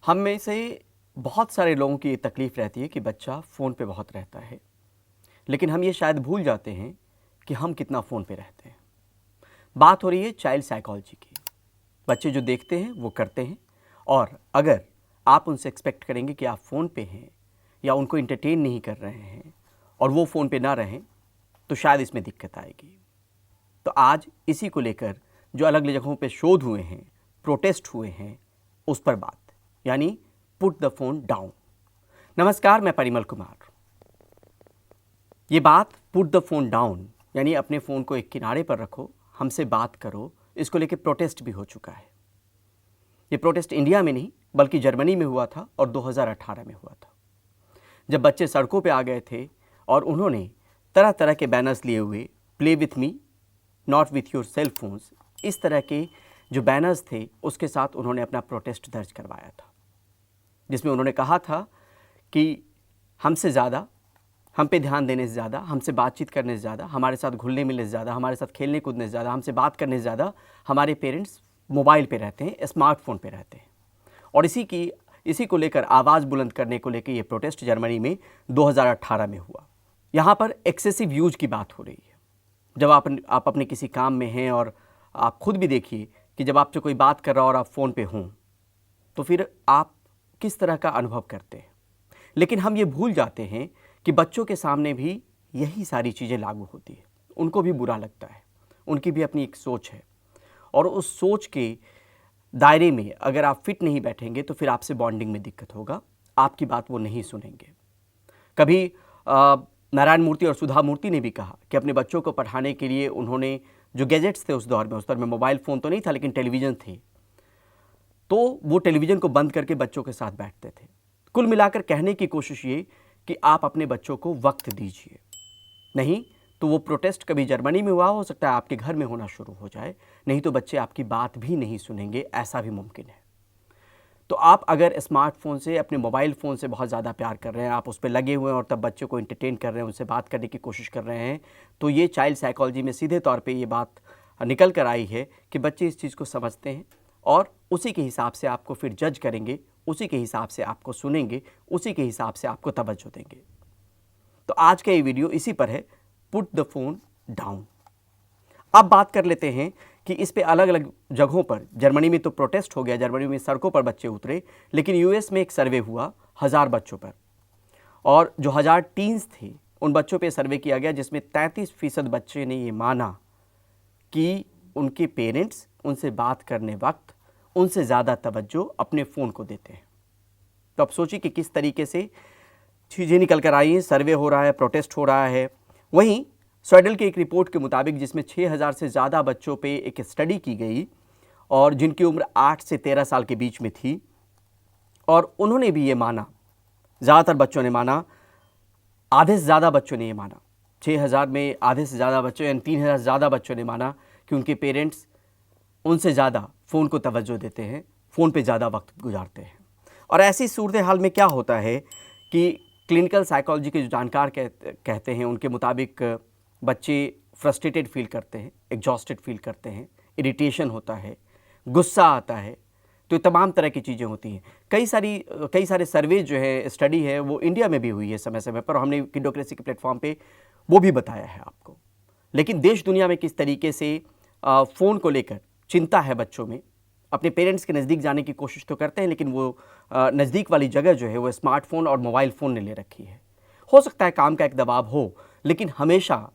हम में से बहुत सारे लोगों की ये तकलीफ़ रहती है कि बच्चा फ़ोन पे बहुत रहता है, लेकिन हम ये शायद भूल जाते हैं कि हम कितना फ़ोन पे रहते हैं। बात हो रही है चाइल्ड साइकोलॉजी की। बच्चे जो देखते हैं वो करते हैं, और अगर आप उनसे एक्सपेक्ट करेंगे कि आप फ़ोन पे हैं या उनको एंटरटेन नहीं कर रहे हैं और वो फ़ोन पे ना रहें, तो शायद इसमें दिक्कत आएगी। तो आज इसी को लेकर जो अलग अलग जगहों पे शोध हुए हैं, प्रोटेस्ट हुए हैं, उस पर बात, यानी पुट द फ़ोन डाउन। नमस्कार, मैं परिमल कुमार। ये बात पुट द फ़ोन डाउन यानी अपने फ़ोन को एक किनारे पर रखो, हमसे बात करो, इसको लेकर प्रोटेस्ट भी हो चुका है। ये प्रोटेस्ट इंडिया में नहीं बल्कि जर्मनी में हुआ था और 2018 में हुआ था, जब बच्चे सड़कों पे आ गए थे और उन्होंने तरह तरह के बैनर्स लिए हुए, play with me, not with your cell phones, इस तरह के जो बैनर्स थे उसके साथ उन्होंने अपना प्रोटेस्ट दर्ज करवाया था, जिसमें उन्होंने कहा था कि हमसे ज़्यादा, हम पे ध्यान देने से ज़्यादा, हमसे बातचीत करने से ज़्यादा, हमारे साथ घुलने मिलने से ज़्यादा, हमारे साथ खेलने कूदने से ज़्यादा, हमसे बात करने से ज़्यादा हमारे पेरेंट्स मोबाइल पे रहते हैं, स्मार्टफोन पे रहते हैं। और इसी को लेकर आवाज़ बुलंद करने को लेकर ये प्रोटेस्ट जर्मनी में 2018 में हुआ। यहाँ पर एक्सेसिव यूज की बात हो रही है। जब आप अपने किसी काम में हैं, और आप खुद भी देखिए कि जब आपसे कोई बात कर रहा हो और आप फ़ोन पे हों, तो फिर आप किस तरह का अनुभव करते हैं। लेकिन हम ये भूल जाते हैं कि बच्चों के सामने भी यही सारी चीज़ें लागू होती है। उनको भी बुरा लगता है, उनकी भी अपनी एक सोच है, और उस सोच के दायरे में अगर आप फिट नहीं बैठेंगे तो फिर आपसे बॉन्डिंग में दिक्कत होगा, आपकी बात वो नहीं सुनेंगे। कभी नारायण मूर्ति और सुधा मूर्ति ने भी कहा कि अपने बच्चों को पढ़ाने के लिए उन्होंने जो गैजेट्स थे उस दौर में मोबाइल फ़ोन तो नहीं था लेकिन टेलीविज़न थे, तो वो टेलीविज़न को बंद करके बच्चों के साथ बैठते थे। कुल मिलाकर कहने की कोशिश ये कि आप अपने बच्चों को वक्त दीजिए, नहीं तो वो प्रोटेस्ट कभी जर्मनी में हुआ, हो सकता है आपके घर में होना शुरू हो जाए, नहीं तो बच्चे आपकी बात भी नहीं सुनेंगे, ऐसा भी मुमकिन है। तो आप अगर स्मार्टफोन से, अपने मोबाइल फ़ोन से बहुत ज़्यादा प्यार कर रहे हैं, आप उस पर लगे हुए हैं और तब बच्चों को एंटरटेन कर रहे हैं, उनसे बात करने की कोशिश कर रहे हैं, तो ये चाइल्ड साइकोलॉजी में सीधे तौर पे ये बात निकल कर आई है कि बच्चे इस चीज़ को समझते हैं और उसी के हिसाब से आपको फिर जज करेंगे, उसी के हिसाब से आपको सुनेंगे, उसी के हिसाब से आपको तवज्जो देंगे। तो आज का ये वीडियो इसी पर है, पुट द फ़ोन डाउन। अब बात कर लेते हैं कि इस पे अलग अलग जगहों पर, जर्मनी में तो प्रोटेस्ट हो गया, जर्मनी में सड़कों पर बच्चे उतरे, लेकिन यूएस में एक सर्वे हुआ 1000 बच्चों पर, और जो 1000 टीन्स थे उन बच्चों पे सर्वे किया गया, जिसमें 33% बच्चे ने ये माना कि उनके पेरेंट्स उनसे बात करने वक्त उनसे ज़्यादा तवज्जो अपने फ़ोन को देते हैं। तो अब सोचिए कि किस तरीके से चीज़ें निकल कर आई हैं, सर्वे हो रहा है, प्रोटेस्ट हो रहा है। वहीं स्वेडल की एक रिपोर्ट के मुताबिक, जिसमें 6000 से ज़्यादा बच्चों पे एक स्टडी की गई और जिनकी उम्र 8 से 13 साल के बीच में थी, और उन्होंने भी ये माना, ज़्यादातर बच्चों ने माना, आधे से ज़्यादा बच्चों ने ये माना, 6000 में आधे से ज़्यादा बच्चों यानी 3000 से ज़्यादा बच्चों ने माना कि उनके पेरेंट्स उनसे ज़्यादा फ़ोन को तवज्जो देते हैं, फ़ोन पे ज़्यादा वक्त गुजारते हैं। और ऐसी सूरत हाल में क्या होता है कि क्लिनिकल साइकोलॉजी के जो जानकार कहते हैं, उनके मुताबिक बच्चे फ्रस्ट्रेटेड फील करते हैं, एग्जॉस्टेड फील करते हैं, इरिटेशन होता है, गुस्सा आता है, तो ये तमाम तरह की चीज़ें होती हैं। कई सारे सर्वेज जो है, स्टडी है, वो इंडिया में भी हुई है समय समय पर, हमने किडोक्रेसी के प्लेटफॉर्म पे वो भी बताया है आपको। लेकिन देश दुनिया में किस तरीके से फ़ोन को लेकर चिंता है बच्चों में, अपने पेरेंट्स के नज़दीक जाने की कोशिश तो करते हैं, लेकिन वो नज़दीक वाली जगह जो है वो स्मार्टफोन और मोबाइल फ़ोन ने ले रखी है। हो सकता है काम का एक दबाव हो, लेकिन हमेशा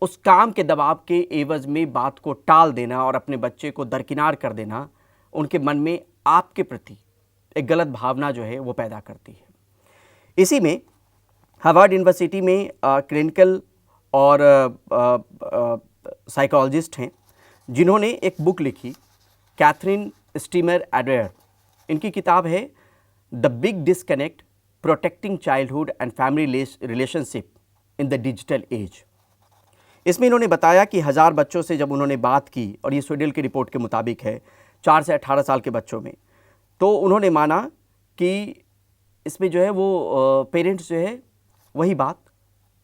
उस काम के दबाव के एवज़ में बात को टाल देना और अपने बच्चे को दरकिनार कर देना, उनके मन में आपके प्रति एक गलत भावना जो है वो पैदा करती है। इसी में हार्वर्ड यूनिवर्सिटी में क्लिनिकल और साइकोलॉजिस्ट हैं जिन्होंने एक बुक लिखी, कैथरीन स्टीमर एडवेयर। इनकी किताब है the big disconnect, protecting childhood and family relationship in the digital age. इसमें इन्होंने बताया कि 1000 बच्चों से जब उन्होंने बात की, और ये स्वेडल की रिपोर्ट के मुताबिक है 4 से 18 साल के बच्चों में, तो उन्होंने माना कि इसमें जो है वो पेरेंट्स जो है वही बात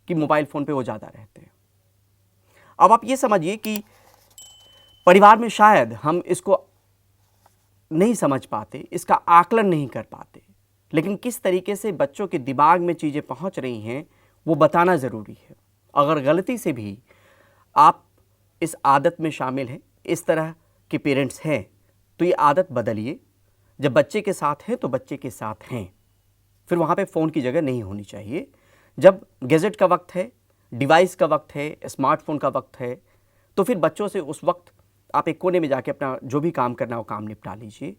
कि मोबाइल फ़ोन पे वो ज़्यादा रहते हैं। अब आप ये समझिए कि परिवार में शायद हम इसको नहीं समझ पाते, इसका आकलन नहीं कर पाते, लेकिन किस तरीके से बच्चों के दिमाग में चीज़ें पहुंच रही हैं वो बताना ज़रूरी है। अगर गलती से भी आप इस आदत में शामिल हैं, इस तरह के पेरेंट्स हैं, तो ये आदत बदलिए। जब बच्चे के साथ हैं तो बच्चे के साथ हैं, फिर वहाँ पे फ़ोन की जगह नहीं होनी चाहिए। जब गैजेट का वक्त है, डिवाइस का वक्त है, स्मार्टफोन का वक्त है, तो फिर बच्चों से उस वक्त आप एक कोने में जाके अपना जो भी काम करना है वो काम निपटा लीजिए।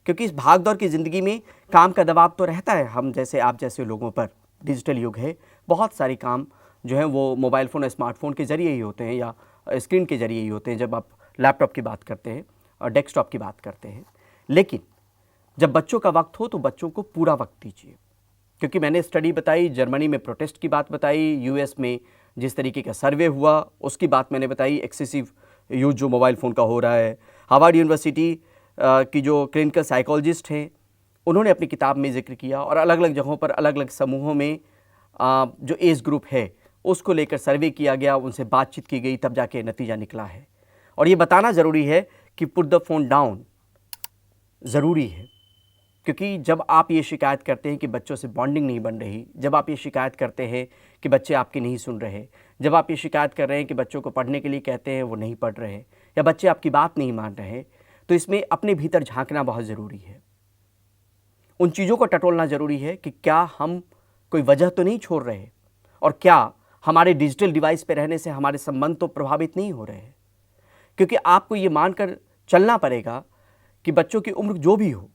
क्योंकि इस भाग दौड़ की ज़िंदगी में काम का दबाव तो रहता है, हम जैसे आप जैसे लोगों पर। डिजिटल युग है, बहुत सारे काम जो हैं वो मोबाइल फ़ोन और स्मार्टफोन के ज़रिए ही होते हैं या स्क्रीन के ज़रिए ही होते हैं, जब आप लैपटॉप की बात करते हैं और डेस्कटॉप की बात करते हैं। लेकिन जब बच्चों का वक्त हो तो बच्चों को पूरा वक्त दीजिए। क्योंकि मैंने स्टडी बताई, जर्मनी में प्रोटेस्ट की बात बताई, यूएस में जिस तरीके का सर्वे हुआ उसकी बात मैंने बताई, एक्सेसिव यूज जो मोबाइल फ़ोन का हो रहा है। हार्वर्ड यूनिवर्सिटी की जो क्लिनिकल साइकोलॉजिस्ट हैं उन्होंने अपनी किताब में जिक्र किया, और अलग अलग जगहों पर अलग अलग समूहों में जो एज ग्रुप है उसको लेकर सर्वे किया गया, उनसे बातचीत की गई, तब जाके नतीजा निकला है। और ये बताना ज़रूरी है कि पुट द फ़ोन डाउन ज़रूरी है। क्योंकि जब आप ये शिकायत करते हैं कि बच्चों से बॉन्डिंग नहीं बन रही, जब आप ये शिकायत करते हैं कि बच्चे आपकी नहीं सुन रहे, जब आप ये शिकायत कर रहे हैं कि बच्चों को पढ़ने के लिए कहते हैं वो नहीं पढ़ रहे, या बच्चे आपकी बात नहीं मान रहे, तो इसमें अपने भीतर झांकना बहुत ज़रूरी है। उन चीज़ों को टटोलना ज़रूरी है कि क्या हम कोई वजह तो नहीं छोड़ रहे, और क्या हमारे डिजिटल डिवाइस पे रहने से हमारे संबंध तो प्रभावित नहीं हो रहे हैं। क्योंकि आपको ये मानकर चलना पड़ेगा कि बच्चों की उम्र जो भी हो,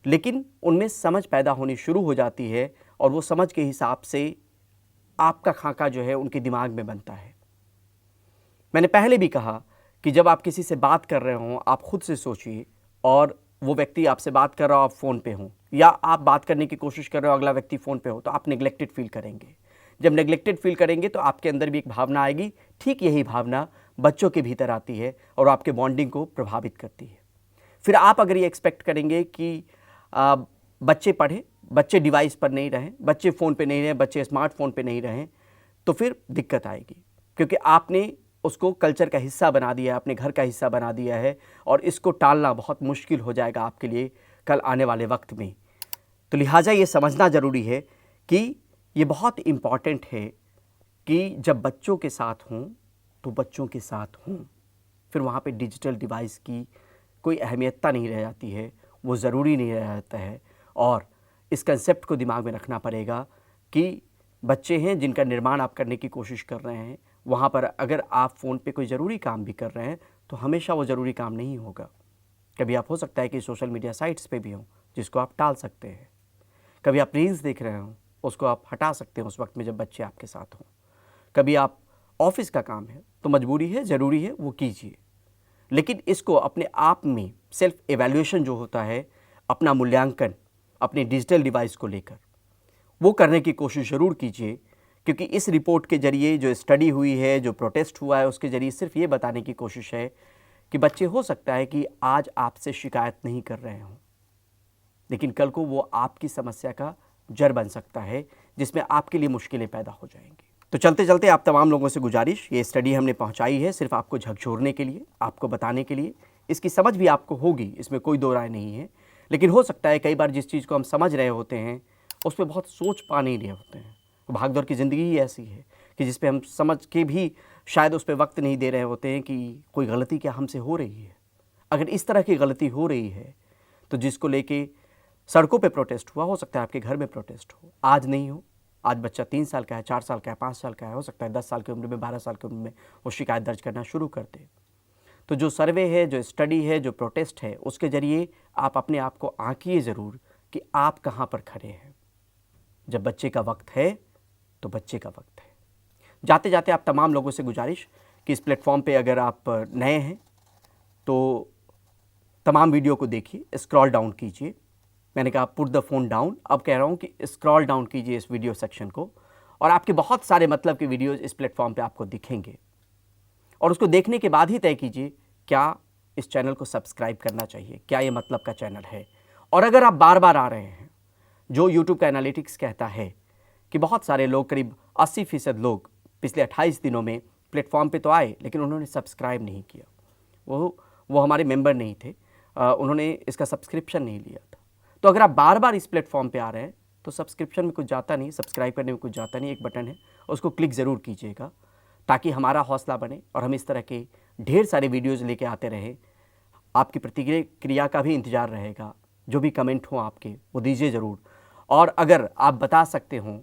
लेकिन उनमें समझ पैदा होनी शुरू हो जाती है, और वो समझ के हिसाब से आपका खाका जो है उनके दिमाग में बनता है। मैंने पहले भी कहा कि जब आप किसी से बात कर रहे हों, आप खुद से सोचिए, और वो व्यक्ति आपसे बात कर रहा हो, आप फ़ोन पे हों, या आप बात करने की कोशिश कर रहे हो, अगला व्यक्ति फ़ोन पे हो, तो आप नेग्लेक्टेड फील करेंगे। जब नेग्लेक्टेड फील करेंगे तो आपके अंदर भी एक भावना आएगी। ठीक यही भावना बच्चों के भीतर आती है और आपके बॉन्डिंग को प्रभावित करती है। फिर आप अगर ये एक्सपेक्ट करेंगे कि बच्चे पढ़ें, बच्चे डिवाइस पर नहीं रहें, बच्चे फ़ोन पे नहीं रहें, बच्चे स्मार्टफोन पे नहीं रहें, तो फिर दिक्कत आएगी। क्योंकि आपने उसको कल्चर का हिस्सा बना दिया है, अपने घर का हिस्सा बना दिया है, और इसको टालना बहुत मुश्किल हो जाएगा आपके लिए कल आने वाले वक्त में। तो लिहाजा ये समझना ज़रूरी है कि ये बहुत इम्पॉर्टेंट है कि जब बच्चों के साथ हों तो बच्चों के साथ हों, फिर वहाँ पे डिजिटल डिवाइस की कोई अहमियतता नहीं रह जाती है, वो ज़रूरी नहीं रह जाता है। और इस कंसेप्ट को दिमाग में रखना पड़ेगा कि बच्चे हैं जिनका निर्माण आप करने की कोशिश कर रहे हैं, वहाँ पर अगर आप फ़ोन पे कोई ज़रूरी काम भी कर रहे हैं तो हमेशा वो ज़रूरी काम नहीं होगा। कभी आप हो सकता है कि सोशल मीडिया साइट्स पे भी हों जिसको आप टाल सकते हैं, कभी आप रील्स देख रहे हों उसको आप हटा सकते हैं उस वक्त में जब बच्चे आपके साथ हों, कभी आप ऑफिस का काम है तो मजबूरी है, ज़रूरी है, वो कीजिए। लेकिन इसको अपने आप में सेल्फ एवेल्यूएशन जो होता है, अपना मूल्यांकन अपने डिजिटल डिवाइस को लेकर, वो करने की कोशिश ज़रूर कीजिए। क्योंकि इस रिपोर्ट के ज़रिए जो स्टडी हुई है, जो प्रोटेस्ट हुआ है, उसके ज़रिए सिर्फ ये बताने की कोशिश है कि बच्चे हो सकता है कि आज आपसे शिकायत नहीं कर रहे हों, लेकिन कल को वो आपकी समस्या का जड़ बन सकता है जिसमें आपके लिए मुश्किलें पैदा हो जाएंगी। तो चलते चलते आप तमाम लोगों से गुजारिश, ये स्टडी हमने पहुंचाई है सिर्फ आपको झकझोरने के लिए, आपको बताने के लिए। इसकी समझ भी आपको होगी, इसमें कोई दो राय नहीं है, लेकिन हो सकता है कई बार जिस चीज़ को हम समझ रहे होते हैं उस पर बहुत सोच पा नहीं रहे होते हैं। भागदौड़ की ज़िंदगी ही ऐसी है कि जिस पे हम समझ के भी शायद उस पर वक्त नहीं दे रहे होते हैं कि कोई गलती क्या हमसे हो रही है। अगर इस तरह की गलती हो रही है तो जिसको लेके सड़कों पे प्रोटेस्ट हुआ, हो सकता है आपके घर में प्रोटेस्ट हो, आज नहीं हो। आज बच्चा 3 साल का है, 4 साल का है, 5 साल का है, हो सकता है 10 साल की उम्र में, 12 साल की उम्र में वो शिकायत दर्ज करना शुरू कर दे। तो जो सर्वे है, जो स्टडी है, जो प्रोटेस्ट है, उसके ज़रिए आप अपने आप को आंकिए ज़रूर कि आप कहाँ पर खड़े हैं। जब बच्चे का वक्त है तो बच्चे का वक्त है। जाते जाते आप तमाम लोगों से गुजारिश कि इस प्लेटफॉर्म पे अगर आप नए हैं तो तमाम वीडियो को देखिए, स्क्रॉल डाउन कीजिए। मैंने कहा पुट द फ़ोन डाउन, अब कह रहा हूँ कि स्क्रॉल डाउन कीजिए इस वीडियो सेक्शन को, और आपके बहुत सारे मतलब के वीडियोज़ इस प्लेटफॉर्म पे आपको दिखेंगे। और उसको देखने के बाद ही तय कीजिए क्या इस चैनल को सब्सक्राइब करना चाहिए, क्या ये मतलब का चैनल है। और अगर आप बार बार आ रहे हैं, जो यूट्यूब का एनालिटिक्स कहता है कि बहुत सारे लोग, करीब 80% लोग पिछले 28 दिनों में प्लेटफॉर्म पे तो आए लेकिन उन्होंने सब्सक्राइब नहीं किया, वो हमारे मेंबर नहीं थे, उन्होंने इसका सब्सक्रिप्शन नहीं लिया था। तो अगर आप बार बार इस प्लेटफॉर्म पे आ रहे हैं तो सब्सक्रिप्शन में कुछ जाता नहीं, सब्सक्राइब करने में कुछ जाता नहीं, एक बटन है उसको क्लिक ज़रूर कीजिएगा ताकि हमारा हौसला बने और हम इस तरह के ढेर सारे वीडियोज़ लेके आते रहें। आपकी प्रतिक्रिया का भी इंतज़ार रहेगा, जो भी कमेंट हो आपके वो दीजिए ज़रूर। और अगर आप बता सकते हो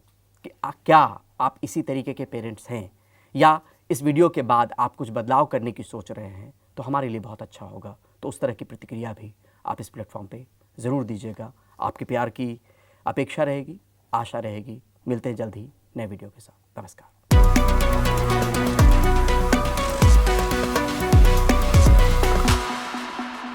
कि क्या आप इसी तरीके के पेरेंट्स हैं या इस वीडियो के बाद आप कुछ बदलाव करने की सोच रहे हैं तो हमारे लिए बहुत अच्छा होगा। तो उस तरह की प्रतिक्रिया भी आप इस प्लेटफॉर्म पे ज़रूर दीजिएगा। आपके प्यार की अपेक्षा रहेगी, आशा रहेगी। मिलते हैं जल्द ही नए वीडियो के साथ। नमस्कार।